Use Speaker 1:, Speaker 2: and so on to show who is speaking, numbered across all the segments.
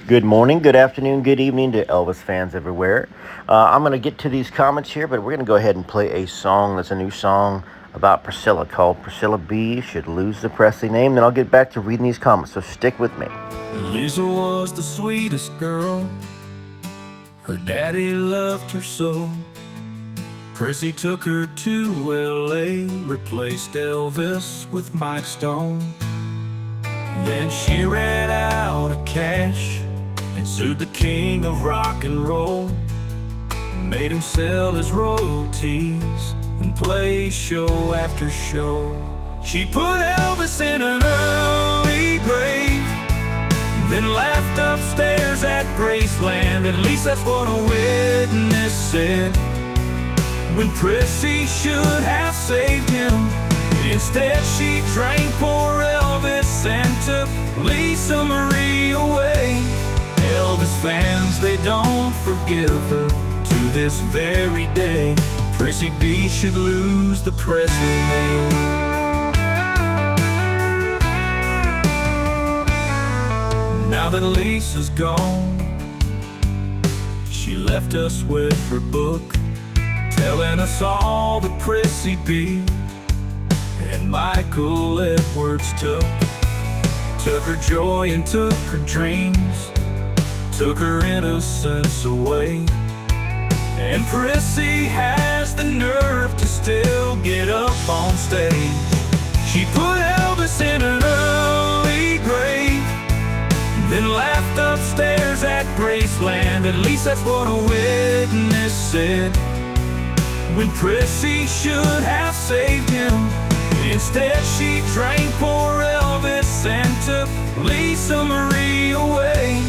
Speaker 1: Good morning, good afternoon, good evening to Elvis fans everywhere. I'm going to get to these comments here, but we're going to go ahead and play a song that's a new song about Priscilla called Priscilla B. Should Lose the Presley Name. Then I'll get back to reading these comments, so stick with me.
Speaker 2: Lisa was the sweetest girl. Her daddy loved her so. Prissy took her to L.A., replaced Elvis with Mike Stone. Then she ran out of cash and sued the king of rock and roll. Made him sell his royalties and play show after show. She put Elvis in an early grave, then laughed upstairs at Graceland. At least that's what a witness said, when Prissy should have saved him. Instead she drank poor Elvis and took Lisa Marie away. Elvis fans, they don't forgive her to this very day. Prissy B should lose the Presley name. Now that Lisa's gone, she left us with her book, telling us all that Prissy B and Michael Edwards took. Took her joy and took her dreams, took her innocence away. And Prissy has the nerve to still get up on stage. She put Elvis in an early grave, then laughed upstairs at Graceland. At least that's what a witness said, when Prissy should have saved him. Instead she drank poor Elvis and took Lisa Marie away.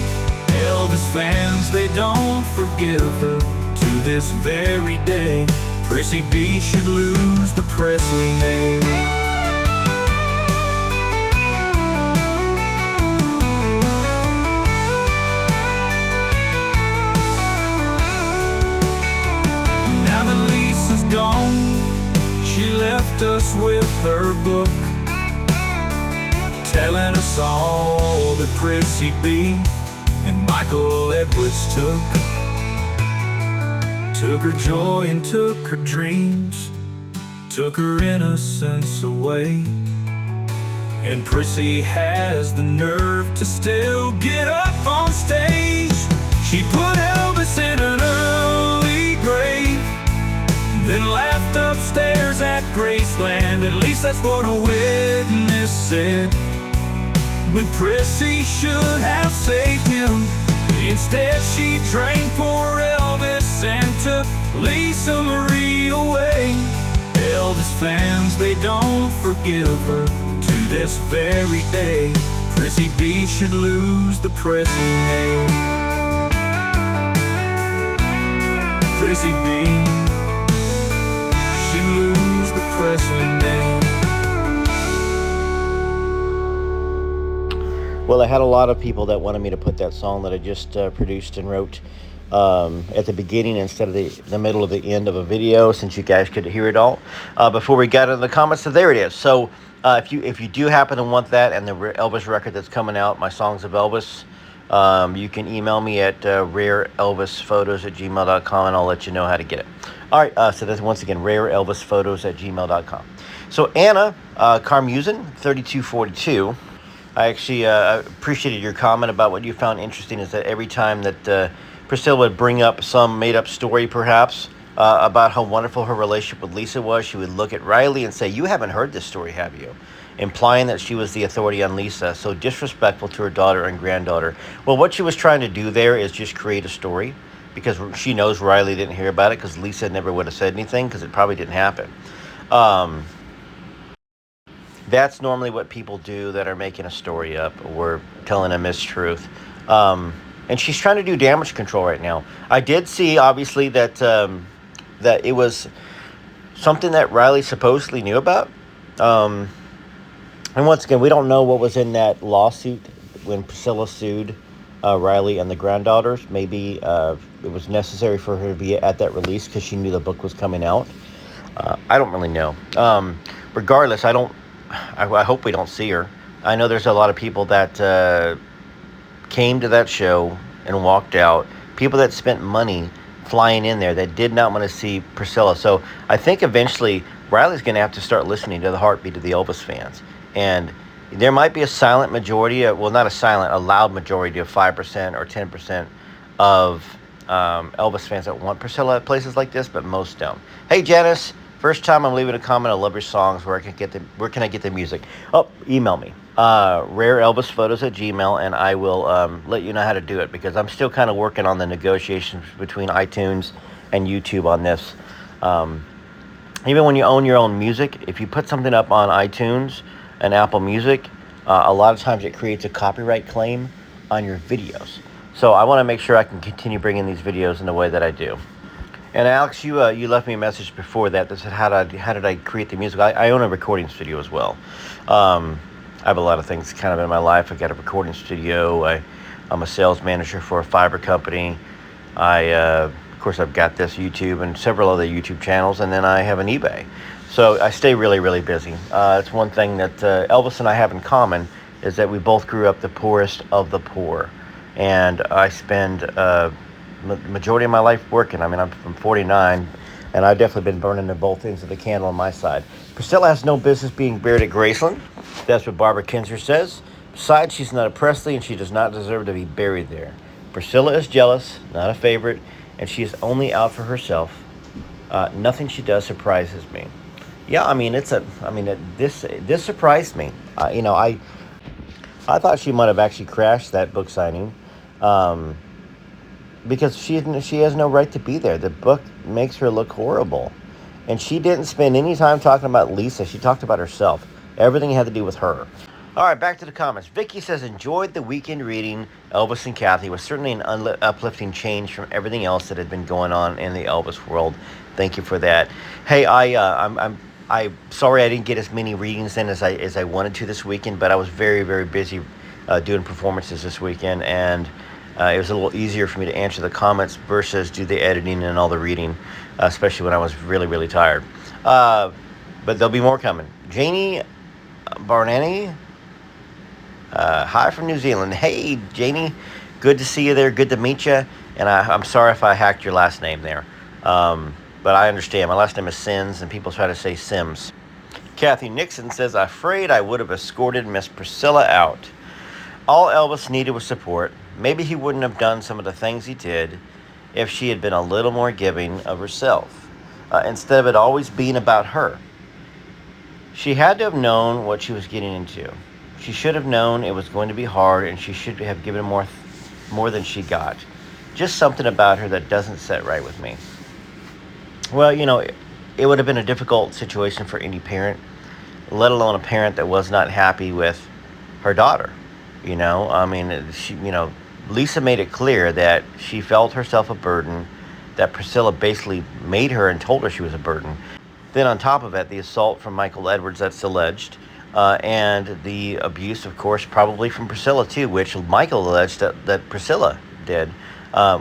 Speaker 2: Elvis fans, they don't forgive her to this very day. Prissy B should lose the Presley name. Now that Lisa's gone, she left us with her book, telling us all that Prissy B and Michael Edwards took. Took her joy and took her dreams, took her innocence away. And Prissy has the nerve to still get up on stage. She put Elvis in an early grave, then laughed upstairs at Graceland. At least that's what a witness said, when Prissy should have saved him. Instead she drank poor Elvis and took Lisa Marie away. Elvis fans, they don't forgive her to this very day. Prissy B should lose the Presley name. Prissy B should lose the Presley name.
Speaker 1: Well, I had a lot of people that wanted me to put that song that I just produced and wrote at the beginning instead of the middle of the end of a video, since you guys could hear it all before we got into the comments. So there it is. So if you do happen to want that and the Elvis record that's coming out, my songs of Elvis, you can email me at rareelvisphotos@gmail.com, and I'll let you know how to get it. All right, so that's once again rareelvisphotos@gmail.com. So Anna Carmusen 3242. I actually appreciated your comment about what you found interesting, is that every time that Priscilla would bring up some made-up story, perhaps, about how wonderful her relationship with Lisa was, she would look at Riley and say, "You haven't heard this story, have you?" Implying that she was the authority on Lisa, so disrespectful to her daughter and granddaughter. Well, what she was trying to do there is just create a story, because she knows Riley didn't hear about it, because Lisa never would have said anything, because it probably didn't happen. That's normally what people do that are making a story up or telling a mistruth. And she's trying to do damage control right now. I did see, obviously, that that it was something that Riley supposedly knew about. And once again, we don't know what was in that lawsuit when Priscilla sued Riley and the granddaughters. Maybe it was necessary for her to be at that release because she knew the book was coming out. I don't really know. Regardless, I hope we don't see her. I know there's a lot of people that came to that show and walked out, people that spent money flying in there that did not want to see Priscilla. So I think eventually Riley's going to have to start listening to the heartbeat of the Elvis fans. And there might be a silent majority, well, not a silent, a loud majority of 5% or 10% of Elvis fans that want Priscilla at places like this, but most don't. Hey, Janice, first time I'm leaving a comment. I love your songs. Where can I get the music? Oh, email me. rareelvisphotos@gmail, and I will let you know how to do it, because I'm still kind of working on the negotiations between iTunes and YouTube on this. Even when you own your own music, if you put something up on iTunes and Apple Music, a lot of times it creates a copyright claim on your videos. So I want to make sure I can continue bringing these videos in the way that I do. And Alex, you left me a message before that said, how did I create the music? I own a recording studio as well. I have a lot of things kind of in my life. I got a recording studio. I'm a sales manager for a fiber company. Of course, I've got this YouTube and several other YouTube channels, and then I have an eBay. So I stay really, really busy. It's one thing that Elvis and I have in common, is that we both grew up the poorest of the poor. And I spend majority of my life working. I mean, I'm 49, and I've definitely been burning at both ends of the candle on my side. Priscilla has no business being buried at Graceland. That's what Barbara Kinzer says. Besides, she's not a Presley, and she does not deserve to be buried there. Priscilla is jealous, not a favorite, and she is only out for herself. Nothing she does surprises me. Yeah, I mean, this surprised me. I thought she might have actually crashed that book signing, because she has no right to be there. The book makes her look horrible, and she didn't spend any time talking about Lisa. She talked about herself. Everything had to do with her. All right, back to the comments. Vicky says, enjoyed the weekend reading Elvis and Kathy. It was certainly an uplifting change from everything else that had been going on in the Elvis world. Thank you for that. Hey, I'm sorry I didn't get as many readings in as I wanted to this weekend, but I was very, very busy doing performances this weekend, and it was a little easier for me to answer the comments versus do the editing and all the reading, especially when I was really, really tired. But there'll be more coming. Janie Barnani, hi from New Zealand. Hey, Janie, good to see you there. Good to meet you. And I'm sorry if I hacked your last name there. But I understand. My last name is Sins, and people try to say Sims. Kathy Nixon says, afraid I would have escorted Miss Priscilla out. All Elvis needed was support. Maybe he wouldn't have done some of the things he did if she had been a little more giving of herself, instead of it always being about her. She had to have known what she was getting into. She should have known it was going to be hard, and she should have given more than she got. Just something about her that doesn't sit right with me. Well, it would have been a difficult situation for any parent, let alone a parent that was not happy with her daughter. Lisa made it clear that she felt herself a burden, that Priscilla basically made her and told her she was a burden. Then on top of it, the assault from Michael Edwards that's alleged, and the abuse, of course, probably from Priscilla too, which Michael alleged that Priscilla did,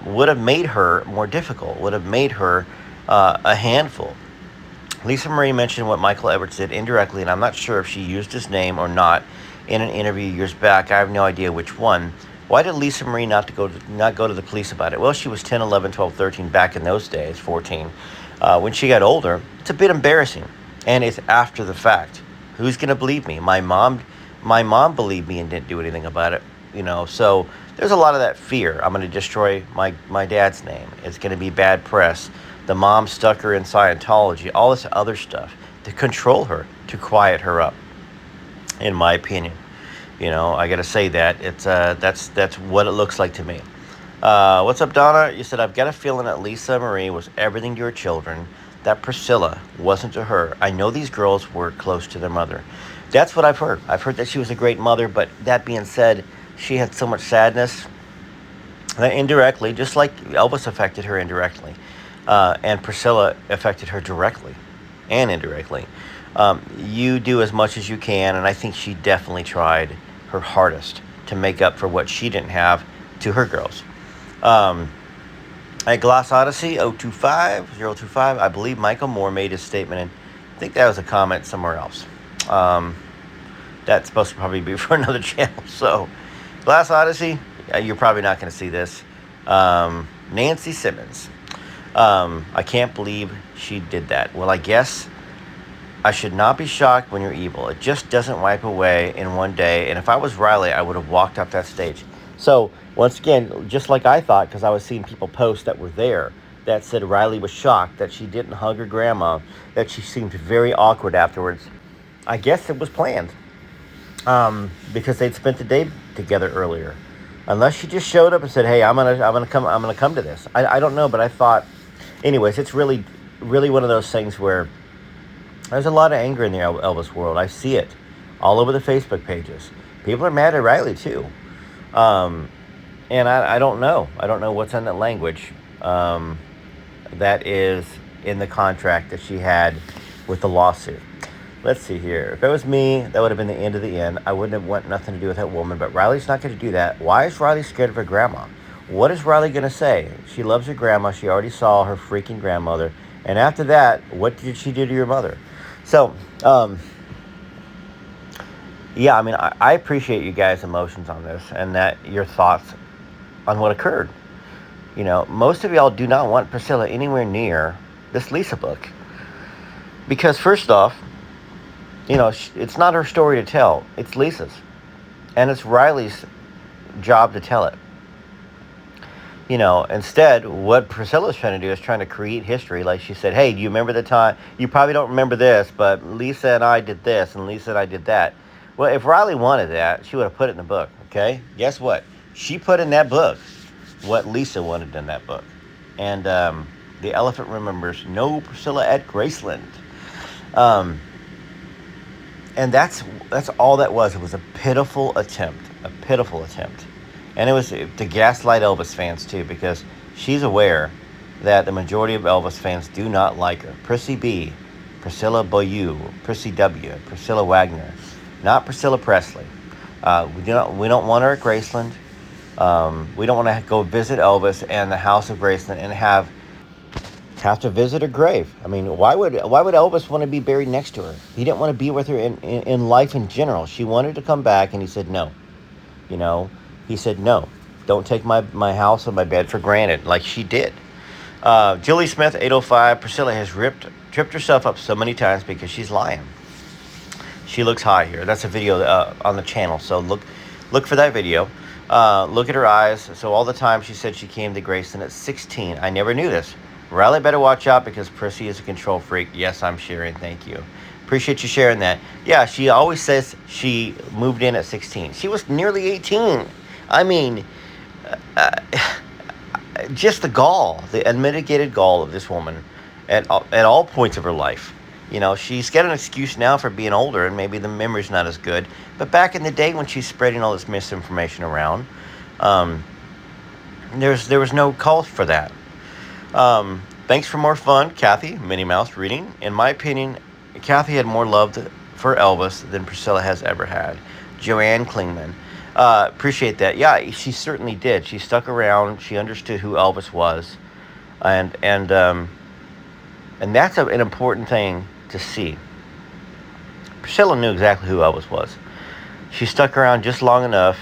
Speaker 1: would have made her more difficult, would have made her a handful. Lisa Marie mentioned what Michael Edwards did indirectly, and I'm not sure if she used his name or not in an interview years back. I have no idea which one. Why did Lisa Marie not go to the police about it? Well, she was 10, 11, 12, 13 back in those days, 14. When she got older, it's a bit embarrassing, and it's after the fact. Who's going to believe me? My mom believed me and didn't do anything about it. So there's a lot of that fear. I'm going to destroy my dad's name. It's going to be bad press. The mom stuck her in Scientology, all this other stuff to control her, to quiet her up, in my opinion. I got to say that. It's that's what it looks like to me. What's up, Donna? You said, I've got a feeling that Lisa Marie was everything to her children, that Priscilla wasn't to her. I know these girls were close to their mother. That's what I've heard. I've heard that she was a great mother, but that being said, she had so much sadness that indirectly, just like Elvis affected her indirectly, and Priscilla affected her directly and indirectly. You do as much as you can, and I think she definitely tried her hardest to make up for what she didn't have to her girls. At Glass Odyssey 025, I believe Michael Moore made his statement, and I think that was a comment somewhere else. That's supposed to probably be for another channel. So, Glass Odyssey, You're probably not going to see this. Nancy Simmons. I can't believe she did that. Well, I guess I should not be shocked when you're evil. It just doesn't wipe away in one day. And if I was Riley, I would have walked up that stage. So, once again, just like I thought, because I was seeing people post that were there that said Riley was shocked that she didn't hug her grandma, that she seemed very awkward afterwards. I guess it was planned because they'd spent the day together earlier. Unless she just showed up and said, "Hey, I'm gonna come to this." I don't know, but I thought, anyways, it's really one of those things where there's a lot of anger in the Elvis world. I see it all over the Facebook pages. People are mad at Riley too, and I don't know. I don't know what's in that language that is in the contract that she had with the lawsuit. Let's see here. If it was me, that would have been the end of the end. I wouldn't have want nothing to do with that woman, but Riley's not going to do that. Why is Riley scared of her grandma? What is Riley going to say? She loves her grandma. She already saw her freaking grandmother. And after that, what did she do to your mother? So, yeah, I mean, I appreciate you guys' emotions on this and that your thoughts on what occurred. You know, most of y'all do not want Priscilla anywhere near this Lisa book. Because first off, you know, it's not her story to tell. It's Lisa's. And it's Riley's job to tell it. You know, instead, what Priscilla's trying to do is trying to create history. Like she said, hey, do you remember the time? You probably don't remember this, but Lisa and I did this, and Lisa and I did that. Well, if Riley wanted that, she would have put it in the book, okay? Guess what? She put in that book what Lisa wanted in that book. And the elephant remembers no Priscilla at Graceland. And that's all that was. It was a pitiful attempt. And it was to gaslight Elvis fans, too, because she's aware that the majority of Elvis fans do not like her. Prissy B, Priscilla Boyu, Prissy W, Priscilla Wagner, not Priscilla Presley. We don't want her at Graceland. We don't want to go visit Elvis and the house of Graceland and have to visit her grave. I mean, why would Elvis want to be buried next to her? He didn't want to be with her in life in general. She wanted to come back, and he said no. You know, he said no. Don't take my house and my bed for granted, like she did. Julie Smith, 805. Priscilla has tripped herself up so many times because she's lying. She looks high here. That's a video on the channel, so look for that video. Look at her eyes. So all the time she said she came to Graceland at 16. I never knew this. Riley better watch out because Prissy is a control freak. Yes, I'm sharing. Thank you. Appreciate you sharing that. Yeah, she always says she moved in at 16. She was nearly 18. I mean, just the gall, the unmitigated gall of this woman at all points of her life. You know, she's got an excuse now for being older and maybe the memory's not as good. But back in the day when she's spreading all this misinformation around, there was no call for that. Thanks for more fun, Kathy, Minnie Mouse reading. In my opinion, Kathy had more love for Elvis than Priscilla has ever had. Joanne Klingman. Appreciate that. Yeah, she certainly did. She stuck around. She understood who Elvis was. And that's an important thing to see. Priscilla knew exactly who Elvis was. She stuck around just long enough.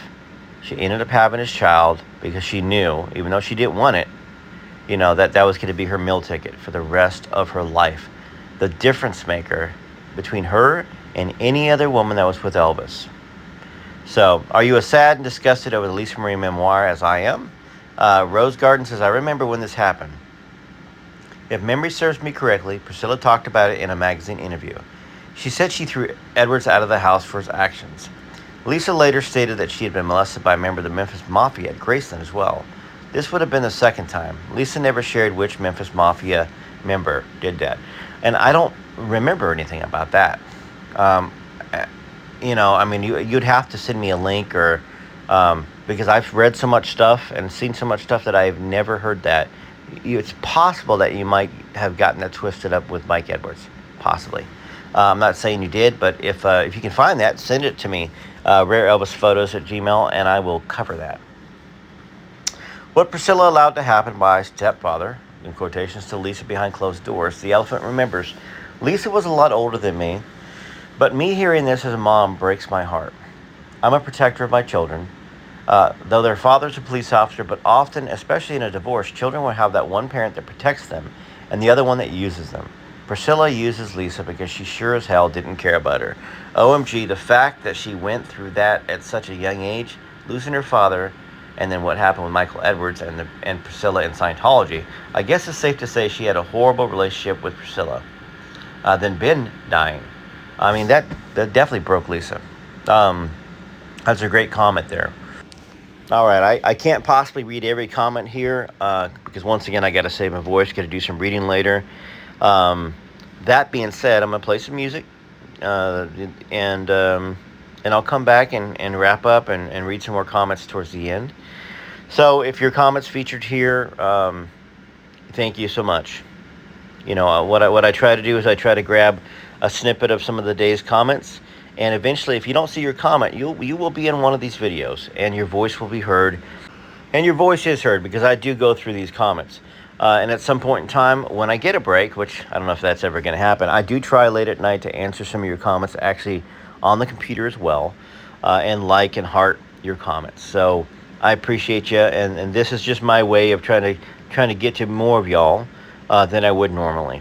Speaker 1: She ended up having his child because she knew, even though she didn't want it, you know, that was going to be her meal ticket for the rest of her life. The difference maker between her and any other woman that was with Elvis. So, are you as sad and disgusted over the Lisa Marie memoir as I am? Rose Garden says, I remember when this happened. If memory serves me correctly, Priscilla talked about it in a magazine interview. She said she threw Edwards out of the house for his actions. Lisa later stated that she had been molested by a member of the Memphis Mafia at Graceland as well. This would have been the second time. Lisa never shared which Memphis Mafia member did that. And I don't remember anything about that. You know, I mean, you'd have to send me a link or because I've read so much stuff and seen so much stuff that I've never heard that. It's possible that you might have gotten that twisted up with Mike Edwards. Possibly. I'm not saying you did, but if you can find that, send it to me. RareElvisPhotos@gmail.com, and I will cover that. What Priscilla allowed to happen by stepfather, in quotations, to Lisa behind closed doors. The elephant remembers. Lisa was a lot older than me, but me hearing this as a mom breaks my heart. I'm a protector of my children. Though their father's a police officer, but often, especially in a divorce, children will have that one parent that protects them and the other one that uses them. Priscilla uses Lisa because she sure as hell didn't care about her. OMG, the fact that she went through that at such a young age, losing her father, and then what happened with Michael Edwards and Priscilla in Scientology, I guess it's safe to say she had a horrible relationship with Priscilla. Then Ben dying. I mean, that definitely broke Lisa. That's a great comment there. All right, I can't possibly read every comment here because once again, I got to save my voice, got to do some reading later. That being said, I'm going to play some music and I'll come back and wrap up and read some more comments towards the end. So if your comments featured here, thank you so much. You know, what I try to do is I try to grab a snippet of some of the day's comments, and eventually, if you don't see your comment, you will be in one of these videos, and your voice will be heard. And your voice is heard because I do go through these comments. And at some point in time, when I get a break, which I don't know if that's ever going to happen, I do try late at night to answer some of your comments actually on the computer as well, and like and heart your comments. So I appreciate you, and this is just my way of trying to get to more of y'all than I would normally.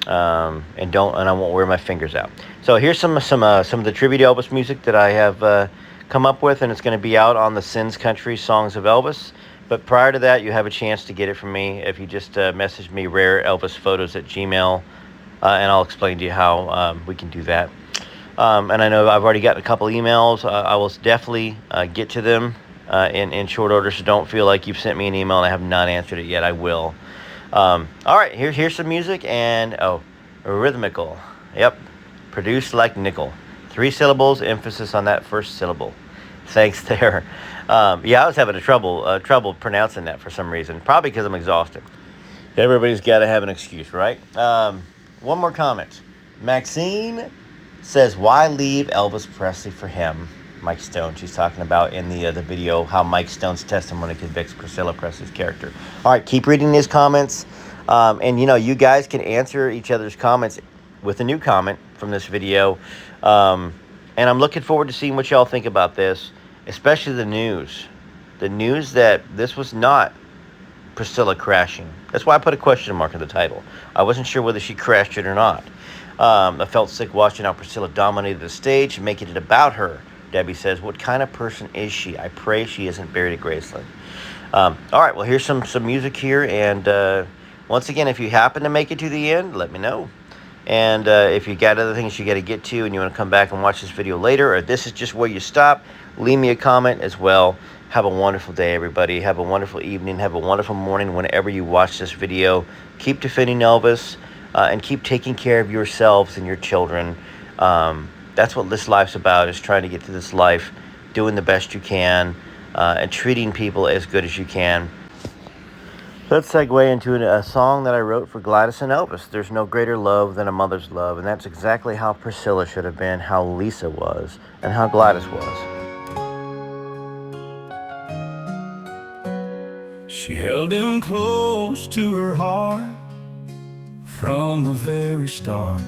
Speaker 1: And I won't wear my fingers out. So here's some of the tribute Elvis music that I have come up with, and it's going to be out on the Sins Country Songs of Elvis. But prior to that, you have a chance to get it from me if you just message me rareelvisphotos@gmail.com, and I'll explain to you how we can do that. And I know I've already gotten a couple emails. I will definitely get to them in short order, so don't feel like you've sent me an email and I have not answered it yet. I will. All right, here's some music, and rhythmical. Yep, produced like nickel. 3 syllables, emphasis on that first syllable. Thanks there. Yeah, I was having trouble pronouncing that for some reason, probably because I'm exhausted. Everybody's got to have an excuse, right? One more comment. Maxine says, "Why leave Elvis Presley for him?" Mike Stone. She's talking about in the video how Mike Stone's testimony convicts Priscilla Presley's character. All right, keep reading these comments. And, you know, you guys can answer each other's comments with a new comment from this video. And I'm looking forward to seeing what y'all think about this, especially the news. The news that this was not Priscilla crashing. That's why I put a question mark in the title. I wasn't sure whether she crashed it or not. I felt sick watching how Priscilla dominated the stage, making it about her. Debbie says, "What kind of person is she? I pray she isn't buried at Graceland." All right, well, here's some music here. And once again, if you happen to make it to the end, let me know. And if you got other things you got to get to and you want to come back and watch this video later, or this is just where you stop, leave me a comment as well. Have a wonderful day, everybody. Have a wonderful evening. Have a wonderful morning whenever you watch this video. Keep defending Elvis, and keep taking care of yourselves and your children. That's what this life's about, is trying to get through this life, doing the best you can, and treating people as good as you can. Let's segue into a song that I wrote for Gladys and Elvis. There's no greater love than a mother's love, and that's exactly how Priscilla should have been, how Lisa was, and how Gladys was.
Speaker 2: She held him close to her heart from the very start.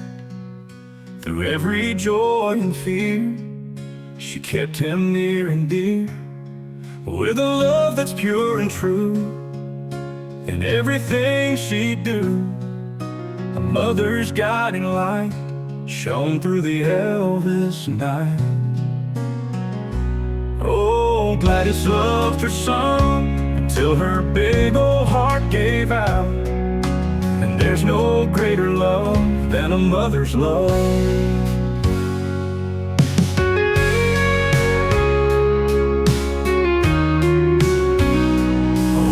Speaker 2: Through every joy and fear, she kept him near and dear, with a love that's pure and true. In everything she'd do, a mother's guiding light shone through the Elvis night. Oh, Gladys loved her son until her big old heart gave out. And there's no greater love than a mother's love.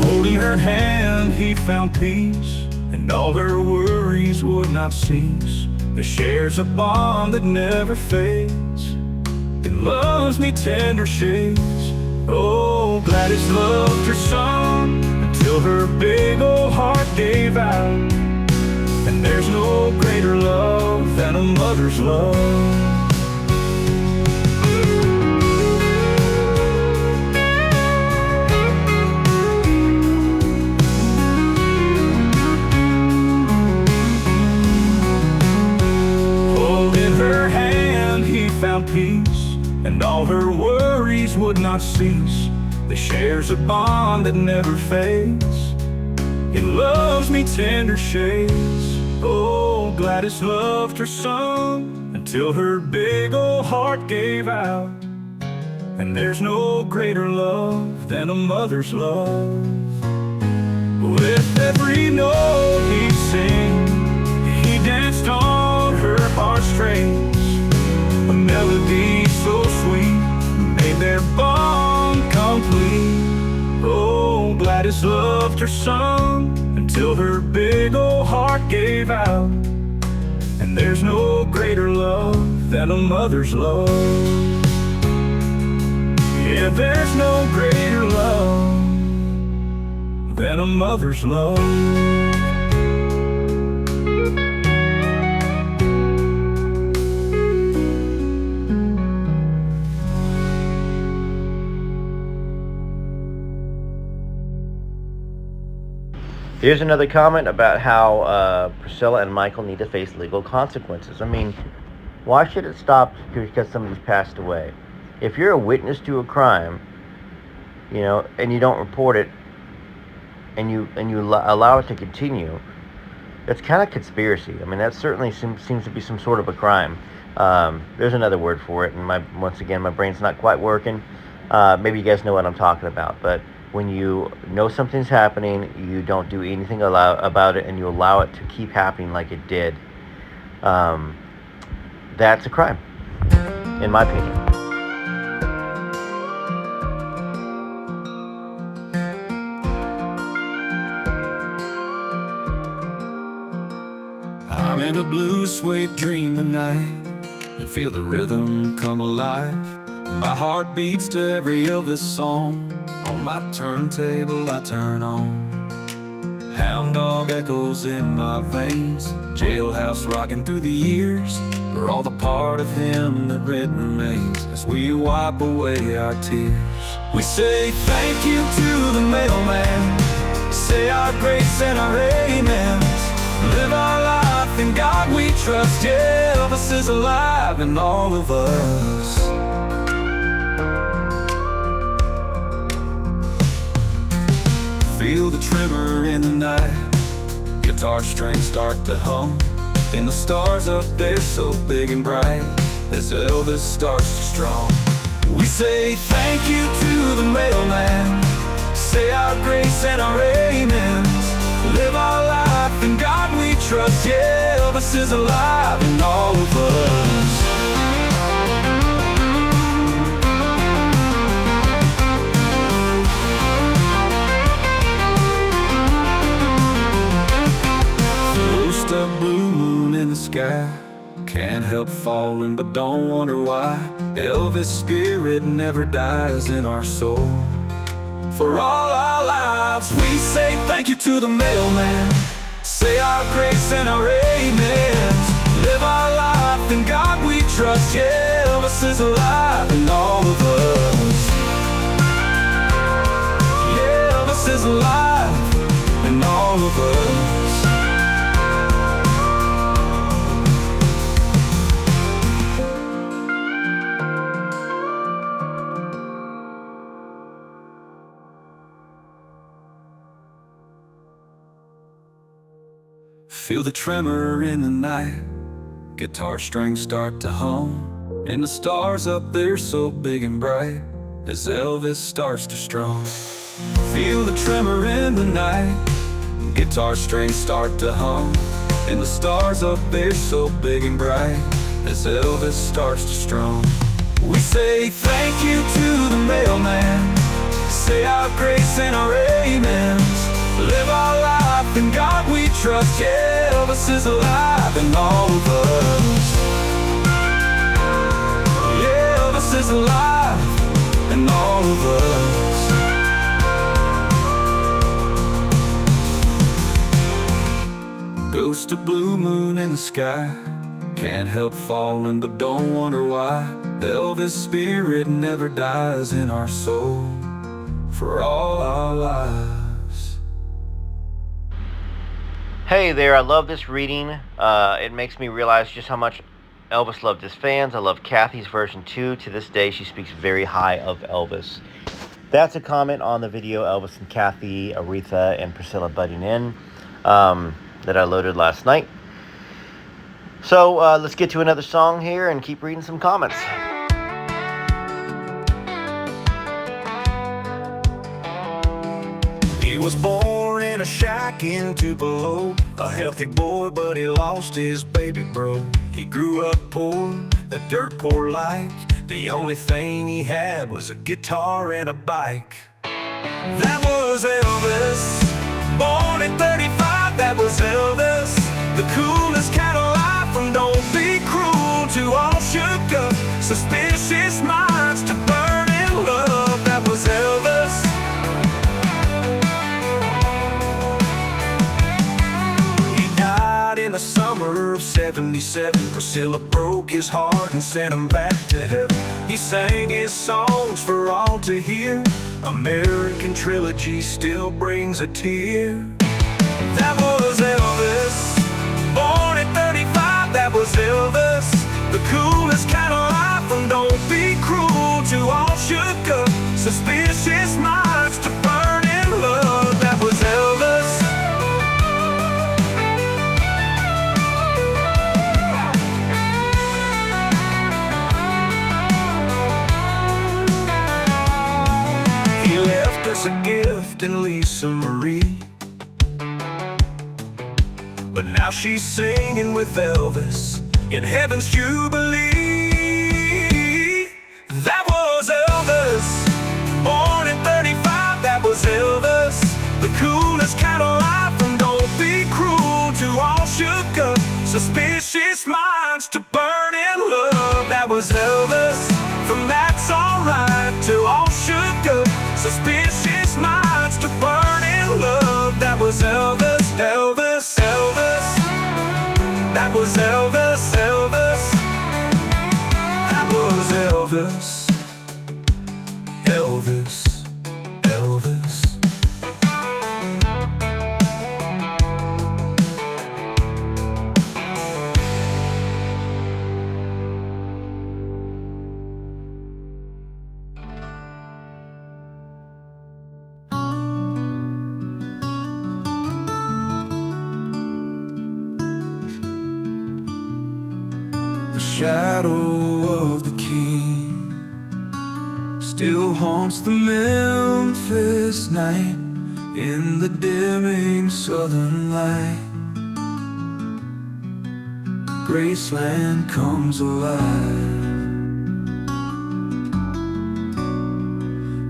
Speaker 2: Holding her hand, he found peace, and all her worries would not cease. There shares a bond that never fades. It loves me tender shades. Oh, Gladys loved her son until her big old heart gave out. And there's no greater love than a mother's love. Holding her hand, he found peace, and all her worries would not cease. They sound that never fades. It loves me tender shades. Oh, Gladys loved her son until her big old heart gave out. And there's no greater love than a mother's love. With every note he'd sing, he danced on her heartstrings. A melody so sweet made their bond complete. Oh, Gladys loved her son until her big old heart gave out. And there's no greater love than a mother's love. Yeah, there's no greater love than a mother's love.
Speaker 1: Here's another comment about how Priscilla and Michael need to face legal consequences. I mean, why should it stop because somebody's passed away? If you're a witness to a crime, you know, and you don't report it, and you allow it to continue, that's kind of conspiracy. I mean, that certainly seems to be some sort of a crime. There's another word for it, and once again, my brain's not quite working. Maybe you guys know what I'm talking about, but when you know something's happening, you don't do anything about it, and you allow it to keep happening like it did, that's a crime, in my opinion.
Speaker 2: I'm in a blue suede dream tonight, and feel the rhythm come alive. My heart beats to every Elvis song. On my turntable I turn on. Hound dog echoes in my veins. Jailhouse rocking through the years. We're all the part of him that red remains as we wipe away our tears. We say thank you to the mailman. Say our grace and our amens. Live our life in God we trust. Yeah, Elvis is alive in all of us. Feel the tremor in the night. Guitar strings start to hum. And the stars up there so big and bright as Elvis starts to strum. We say thank you to the mailman. Say our grace and our amens. Live our life in God we trust. Yeah, Elvis is alive in all of us. Just a blue moon in the sky. Can't help falling but don't wonder why. Elvis' spirit never dies in our soul. For all our lives we say thank you to the mailman. Say our grace and our amens. Live our life in God we trust. Yeah, Elvis is alive in all of us. Yeah, Elvis is alive in all of us. Feel the tremor in the night. Guitar strings start to hum. And the stars up there so big and bright as Elvis starts to strum. Feel the tremor in the night. Guitar strings start to hum. And the stars up there so big and bright as Elvis starts to strum. We say thank you to the mailman. Say our grace and our amens. Live our life in God we trust. Yeah, Elvis is alive in all of us. Yeah, Elvis is alive in all of us. Ghost of blue moon in the sky. Can't help falling but don't wonder why. Elvis' spirit never dies in our soul. For all our lives.
Speaker 1: Hey there, I love this reading. It makes me realize just how much Elvis loved his fans. I love Kathy's version too. To this day, she speaks very high of Elvis. That's a comment on the video Elvis and Kathy, Aretha, and Priscilla butting in that I loaded last night. So let's get to another song here and keep reading some comments.
Speaker 2: He was born in a shack in Tupelo, a healthy boy, but he lost his baby bro. He grew up poor, the dirt poor life. The only thing he had was a guitar and a bike. That was Elvis, born in 35, that was Elvis. The coolest kind of life from don't be cruel to all shook up, suspicious minds to burn in love. That was Elvis. In the summer of '77, Priscilla broke his heart and sent him back to heaven. He sang his songs for all to hear. American Trilogy still brings a tear. That was Elvis, born at 35, that was Elvis. The coolest kind of life from don't be cruel to all shook up, suspicious minds to burn in love. That was Elvis. A gift in Lisa Marie, but now she's singing with Elvis in heaven's jubilee. That was Elvis, born in 35, that was Elvis. The coolest kind of life from don't be cruel to all shook up, suspicious minds to burn in love. That was Elvis, from that's alright to all shook up, suspicious minds to burn in love. That was Elvis, Elvis, Elvis. That was Elvis, Elvis. That was Elvis, Elvis, Elvis. The shadow of the king still haunts the Memphis night in the dimming southern light. Graceland comes alive.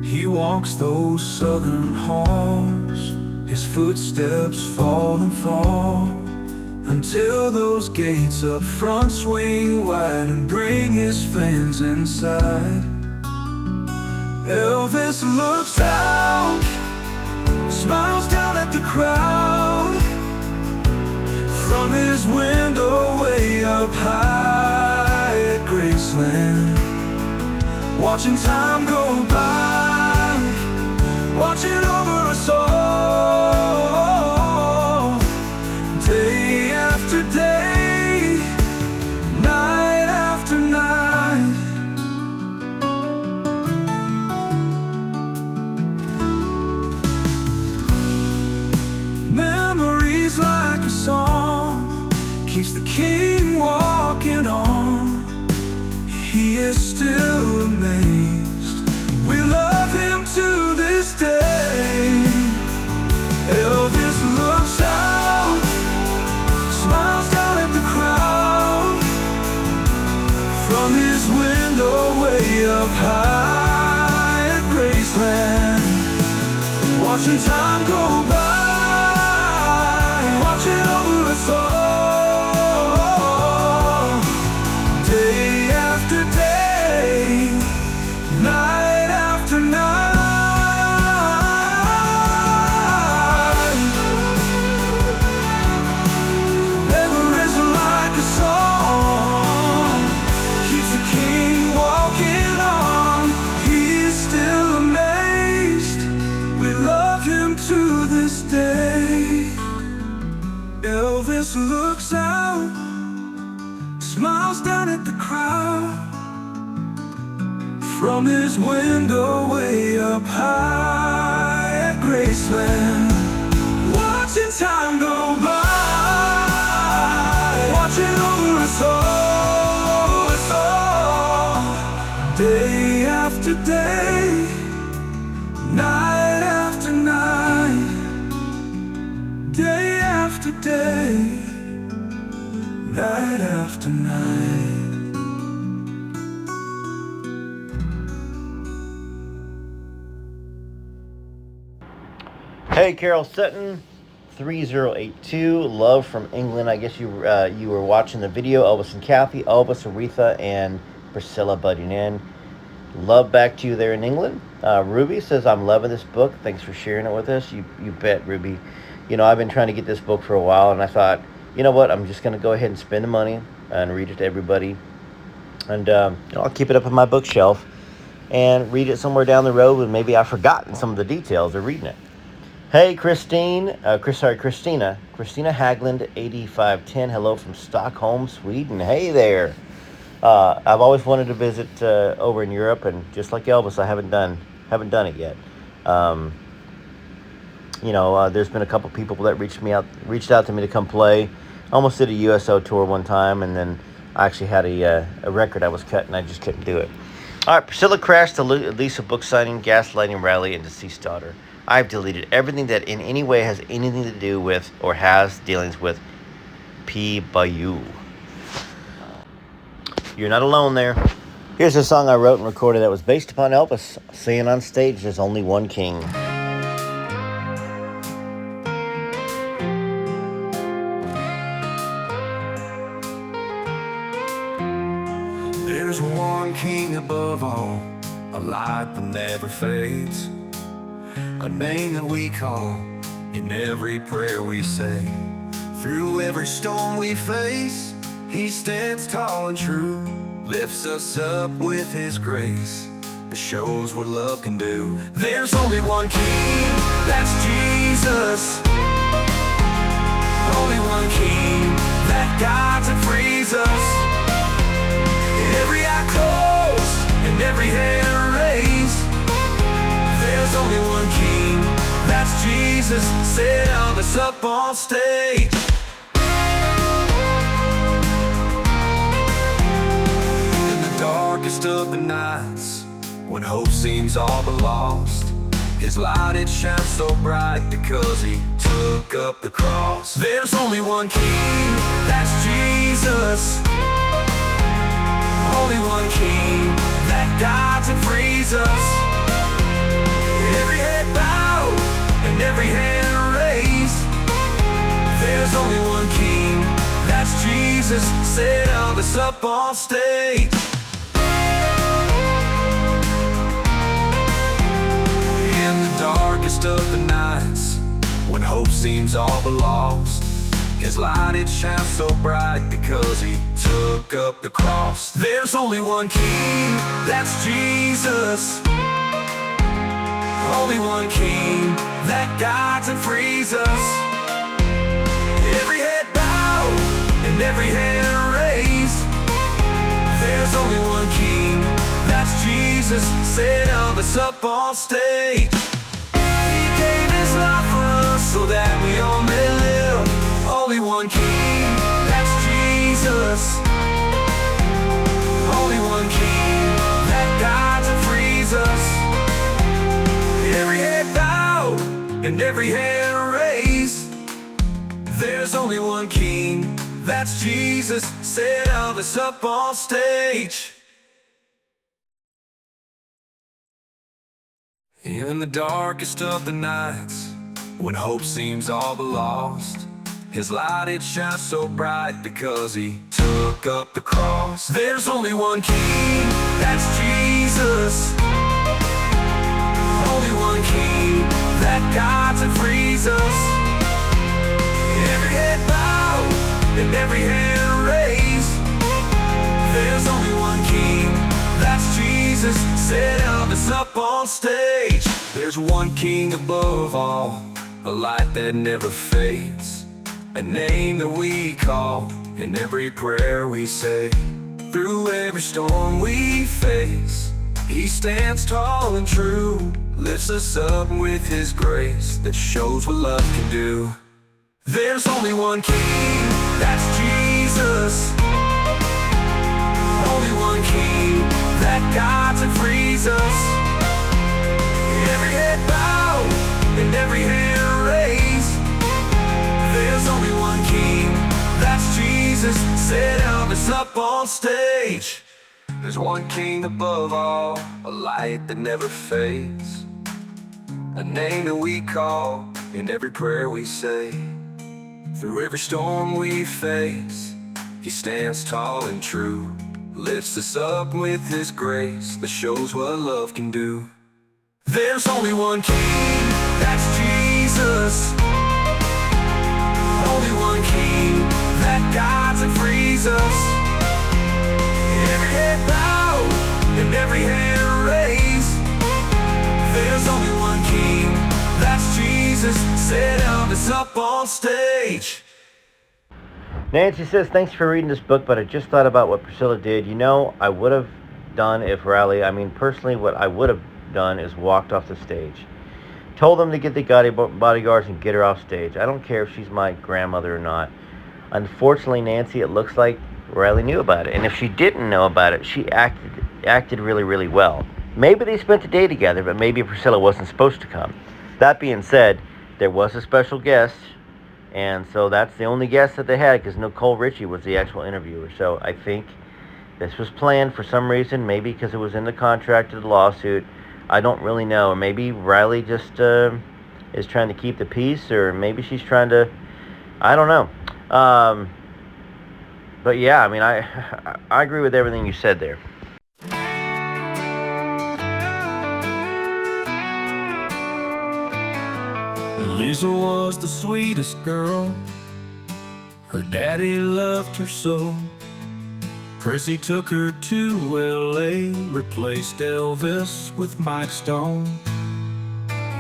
Speaker 2: He walks those southern halls, his footsteps fall and fall, until those gates up front swing wide and bring his fans inside. Elvis looks out, smiles down at the crowd, from his window way up high at Graceland, watching time go by, watching over us all, day after day, night after night. Memories like a song keeps the king walking on. He is still amazed. We love him to this day. Elvis looks out, smiles down at the crowd, from his window way up high at Graceland, watching time go by, watching over us all, day after day, night after night. Memories like a song keeps the king walking on. He is still amazed. We love him to this day. Elvis looks out, smiles down at the crowd, from his window way up high at Graceland, watching time go by, watching over us all, day after day, night after night, day after day, night after night.
Speaker 1: Hey, Carol Sutton, 3082, love from England. I guess you were watching the video. Elvis and Kathy, Elvis, Aretha, and Priscilla butting in. Love back to you there in England. Ruby says, I'm loving this book. Thanks for sharing it with us. You bet, Ruby. You know, I've been trying to get this book for a while, and I thought, you know what, I'm just going to go ahead and spend the money and read it to everybody. And you know, I'll keep it up on my bookshelf and read it somewhere down the road, and maybe I've forgotten some of the details of reading it. Hey, Christina Haglund, 8510. Hello from Stockholm, Sweden. Hey there. I've always wanted to visit over in Europe, and just like Elvis, I haven't done it yet. You know, there's been a couple people that reached out to me to come play. Almost did a USO tour one time, and then I actually had a record I was cutting. I just couldn't do it. All right, Priscilla crashed the Lisa book signing, gaslighting Riley, and deceased daughter. I've deleted everything that in any way has anything to do with or has dealings with P. Bayou. You're not alone there. Here's a song I wrote and recorded that was based upon Elvis saying on stage, there's only one king.
Speaker 2: There's one king above all, a light that never fades, a name that we call in every prayer we say. Through every storm we face, he stands tall and true, lifts us up with his grace, shows what love can do. There's only one king, that's Jesus. Only one king that guides and frees us. Every eye closed and every hand raised. There's only one king, that's Jesus. Set Elvis up on stage. In the darkest of the nights, when hope seems all but lost, his light it shines so bright because he took up the cross. There's only one king, that's Jesus. Only one king that guides and frees us. Every head bowed and every hand raised. There's only one king, that's Jesus. Set Elvis up on stage. In the darkest of the nights, when hope seems all but lost, his light it shines so bright because he took up the cross. There's only one king, that's Jesus. Only one king that guides and frees us. Every head bowed and every hand raised. There's only one king, that's Jesus. Set Elvis up on stage. He gave his life for us so that we all may live. Only one king, that's Jesus. Only one king that guides and frees us. Every head bowed and every hand raised. There's only one king, that's Jesus. Set Elvis up on stage. In the darkest of the nights, when hope seems all but lost, his light it shines so bright because he took up the cross. There's only one king, that's Jesus. Only one king that guides and frees us. Every head bowed and every hand raised. There's only one king, that's Jesus. Set Elvis up on stage. There's one king above all, a light that never fades, a name that we call in every prayer we say. Through every storm we face, He stands tall and true, lifts us up with his grace that shows what love can do. There's only one King, that's Jesus. Only one King that guides and frees us. Every head bowed and every hand raised. There's only one King, that's Jesus. Said Elvis up on stage. There's one King above all, a light that never fades, a name that we call in every prayer we say. Through every storm we face, he stands tall and true, lifts us up with his grace that shows what love can do. There's only one King, that's Jesus. Only one King that guides and frees us. Every head bowed and every hand raised. There's only one King, that's Jesus. Said Elvis up on stage.
Speaker 1: Nancy says, thanks for reading this book, but I just thought about what Priscilla did. You know, I would have done if Riley, personally, what I would have done is walked off the stage. Told them to get the bodyguards and get her off stage. I don't care if she's my grandmother or not. Unfortunately, Nancy, it looks like Riley knew about it. And if she didn't know about it, she acted really, really well. Maybe they spent the day together, but maybe Priscilla wasn't supposed to come. That being said, there was a special guest, and so that's the only guest that they had, because Nicole Richie was the actual interviewer. So I think this was planned for some reason, maybe because it was in the contract of the lawsuit. I don't really know. Or maybe Riley just is trying to keep the peace, or maybe she's trying to, I don't know. But yeah, I agree with everything you said there.
Speaker 2: Lisa was the sweetest girl, her daddy loved her so. Prissy took her to L.A., replaced Elvis with Mike Stone.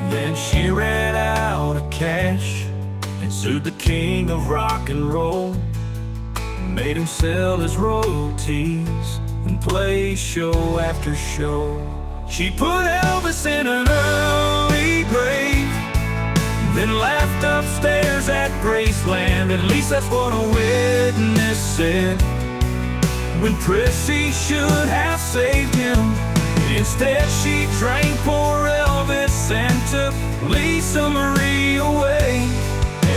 Speaker 2: Then she ran out of cash and sued the king of rock and roll, made him sell his royalties and play show after show. She put Elvis in an early grave, then laughed upstairs at Graceland. At least that's what a witness said, when Prissy should have saved him. Instead she drank poor Elvis and took Lisa Marie away.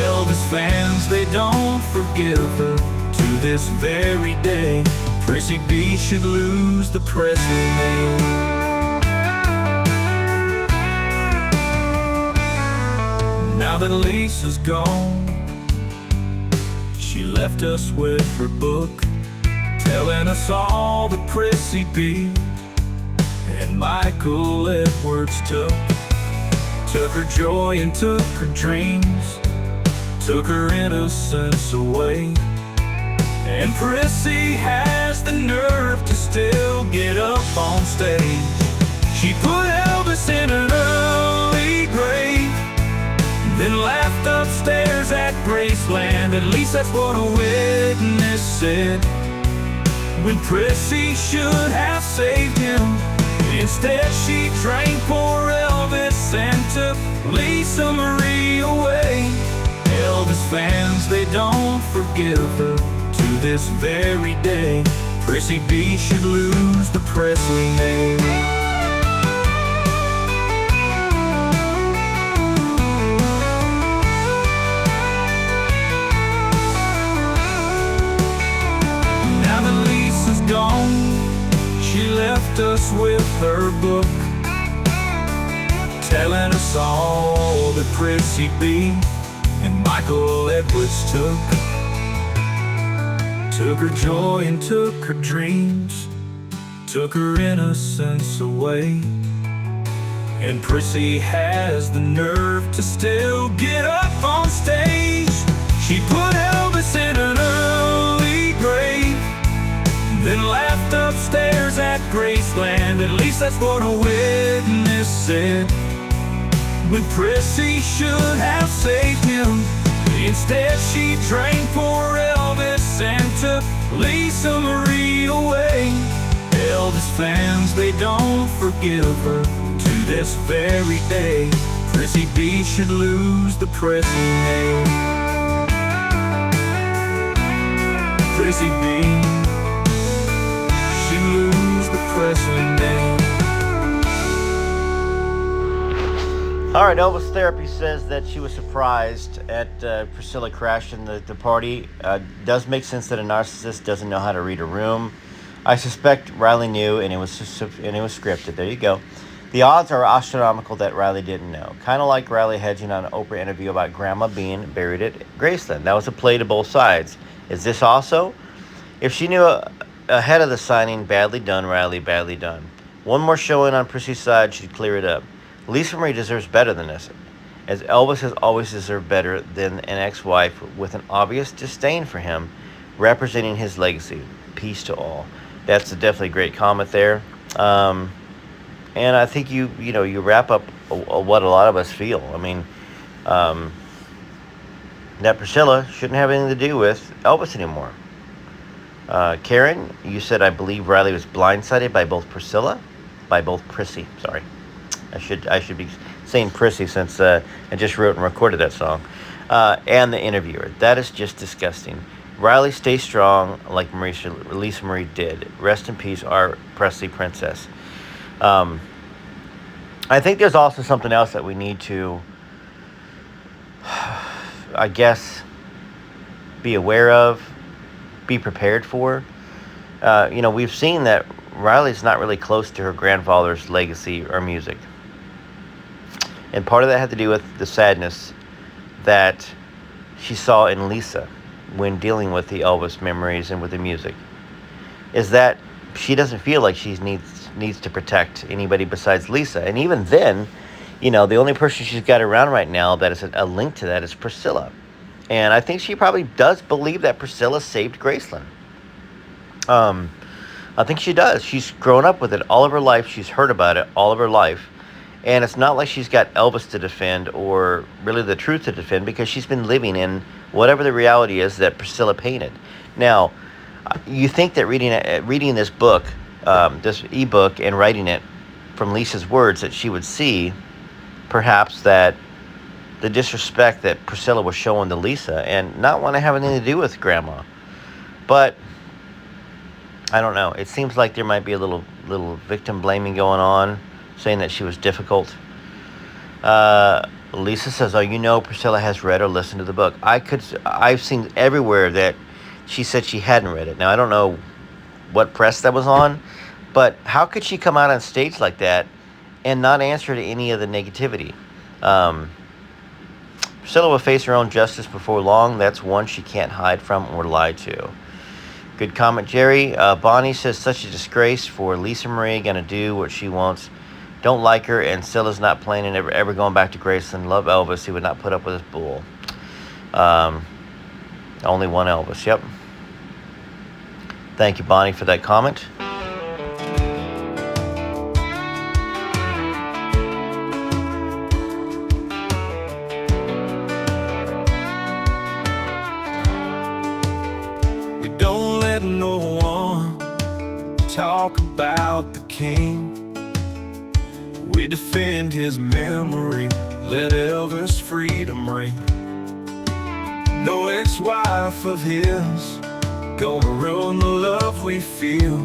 Speaker 2: Elvis fans, they don't forgive her to this very day. Prissy B should lose the Presley name. Now that Lisa's gone, she left us with her book, telling us all that Prissy B and Michael Edwards took her joy and took her dreams, took her innocence away. And Prissy has the nerve to still get up on stage. She put Elvis in an early grave, then laughed upstairs at Graceland. At least that's what a witness said, when Prissy should have saved him. Instead she drank poor Elvis and took Lisa Marie away. Elvis fans, they don't forgive her to this very day. Prissy B should lose the Presley name. She left us with her book, telling us all that Prissy B and Michael Edwards took her joy and took her dreams, took her innocence away. And Prissy has the nerve to still get up on stage. She put Elvis in an early grave, then laughed upstairs at Graceland. At least that's what a witness said, when Prissy should have saved him. Instead she drank poor Elvis and took Lisa Marie away. Elvis fans, they don't forgive her to this very day. Prissy B should lose the pressing name. Prissy B should lose the pressing name.
Speaker 1: All right, Elvis Therapy says that she was surprised at Priscilla crashing the party. Does make sense that a narcissist doesn't know how to read a room. I suspect Riley knew, and it was scripted. There you go. The odds are astronomical that Riley didn't know. Kind of like Riley hedging on an Oprah interview about Grandma being buried at Graceland. That was a play to both sides. Is this also? If she knew ahead of the signing, badly done, Riley, badly done. One more showing on Prissy's side should clear it up. Lisa Marie deserves better than this, as Elvis has always deserved better than an ex-wife with an obvious disdain for him, representing his legacy. Peace to all. That's definitely a great comment there. And I think you wrap up what a lot of us feel. I mean, that Priscilla shouldn't have anything to do with Elvis anymore. Karen, you said, I believe Riley was blindsided by both Prissy, sorry. I should be saying Prissy since I just wrote and recorded that song. And the interviewer. That is just disgusting. Riley, stay strong like Lisa Marie did. Rest in peace, our Presley princess. I think there's also something else that we need to, I guess, be aware of, be prepared for. We've seen that Riley's not really close to her grandfather's legacy or music. And part of that had to do with the sadness that she saw in Lisa when dealing with the Elvis memories and with the music. Is that she doesn't feel like she needs to protect anybody besides Lisa. And even then, the only person she's got around right now that is a link to that is Priscilla. And I think she probably does believe that Priscilla saved Graceland. I think she does. She's grown up with it all of her life. She's heard about it all of her life. And it's not like she's got Elvis to defend or really the truth to defend, because she's been living in whatever the reality is that Priscilla painted. Now, you think that reading this book, this ebook, and writing it from Lisa's words, that she would see perhaps that the disrespect that Priscilla was showing to Lisa and not want to have anything to do with Grandma. But I don't know. It seems like there might be a little victim blaming going on, saying that she was difficult. Lisa says, Priscilla has read or listened to the book. I've seen everywhere that she said she hadn't read it. Now, I don't know what press that was on, but how could she come out on stage like that and not answer to any of the negativity? Priscilla will face her own justice before long. That's one she can't hide from or lie to. Good comment, Jerry. Bonnie says, such a disgrace for Lisa Marie, gonna do what she wants. Don't like her, and Scylla's not planning ever going back to Graceland. Love Elvis. He would not put up with his bull. Only one Elvis. Yep. Thank you, Bonnie, for that comment.
Speaker 2: We don't let no one talk about the king. We defend his memory, let Elvis' freedom ring. No ex-wife of his gonna ruin the love we feel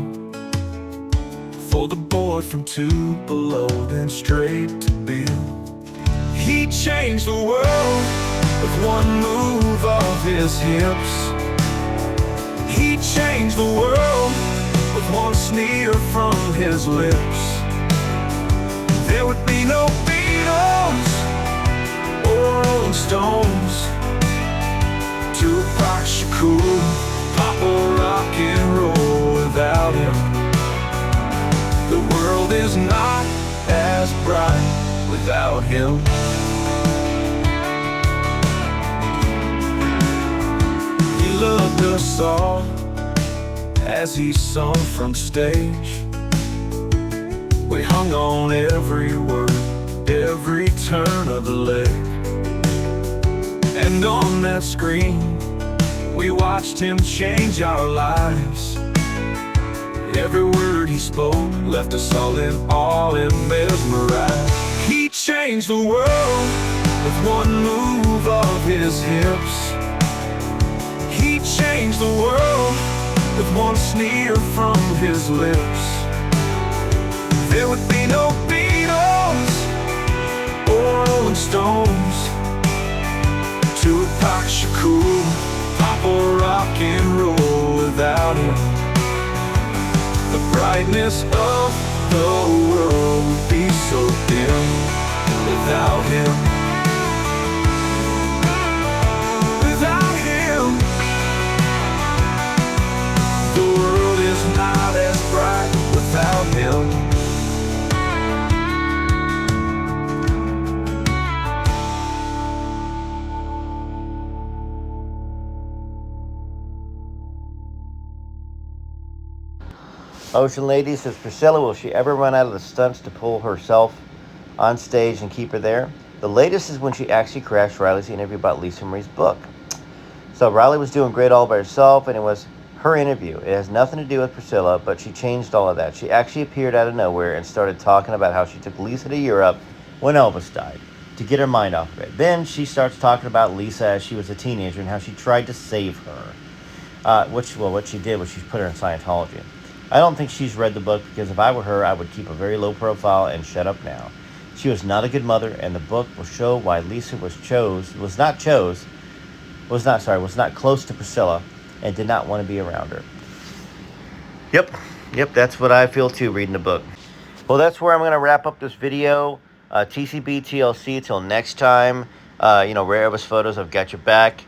Speaker 2: for the boy from Tupelo, then straight to Bill. He changed the world with one move of his hips. He changed the world with one sneer from his lips. There would be no Beatles or Rolling Stones, Tupac Shakur, pop or rock and roll without him. The world is not as bright without him. He loved us all as he sung from stage. We hung on every word, every turn of the leg. And on that screen, we watched him change our lives. Every word he spoke left us all in awe and mesmerized. He changed the world with one move of his hips. He changed the world with one sneer from his lips. There would be no Beatles or Rolling Stones, Tupac Shakur, pop or rock and roll without him. The brightness of the world would be so dim without him. Without him, the world is not as bright without him.
Speaker 1: Ocean Lady says, Priscilla, will she ever run out of the stunts to pull herself on stage and keep her there? The latest is when she actually crashed Riley's interview about Lisa Marie's book. So Riley was doing great all by herself, and it was her interview. It has nothing to do with Priscilla, but she changed all of that. She actually appeared out of nowhere and started talking about how she took Lisa to Europe when Elvis died to get her mind off of it. Then she starts talking about Lisa as she was a teenager and how she tried to save her. What she did was she put her in Scientology. I don't think she's read the book, because if I were her, I would keep a very low profile and shut up now. She was not a good mother, and the book will show why Lisa was not close to Priscilla and did not want to be around her. Yep, that's what I feel too, reading the book. Well, that's where I'm going to wrap up this video. TCB, TLC, till next time. Rare Elvis Photos, I've got your back.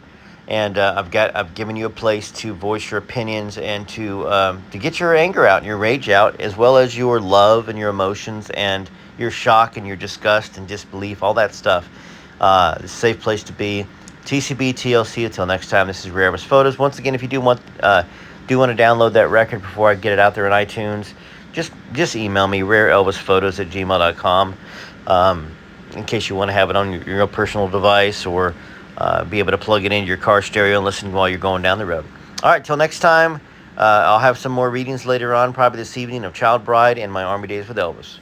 Speaker 1: And I've given you a place to voice your opinions and to get your anger out and your rage out, as well as your love and your emotions and your shock and your disgust and disbelief, all that stuff. It's a safe place to be. TCB, TLC. Until next time, this is Rare Elvis Photos. Once again, if you do want to download that record before I get it out there on iTunes, just email me, rareelvisphotos@gmail.com, in case you want to have it on your personal device, or be able to plug it into your car stereo and listen while you're going down the road. All right, till next time, I'll have some more readings later on, probably this evening, of Child Bride and My Army Days with Elvis.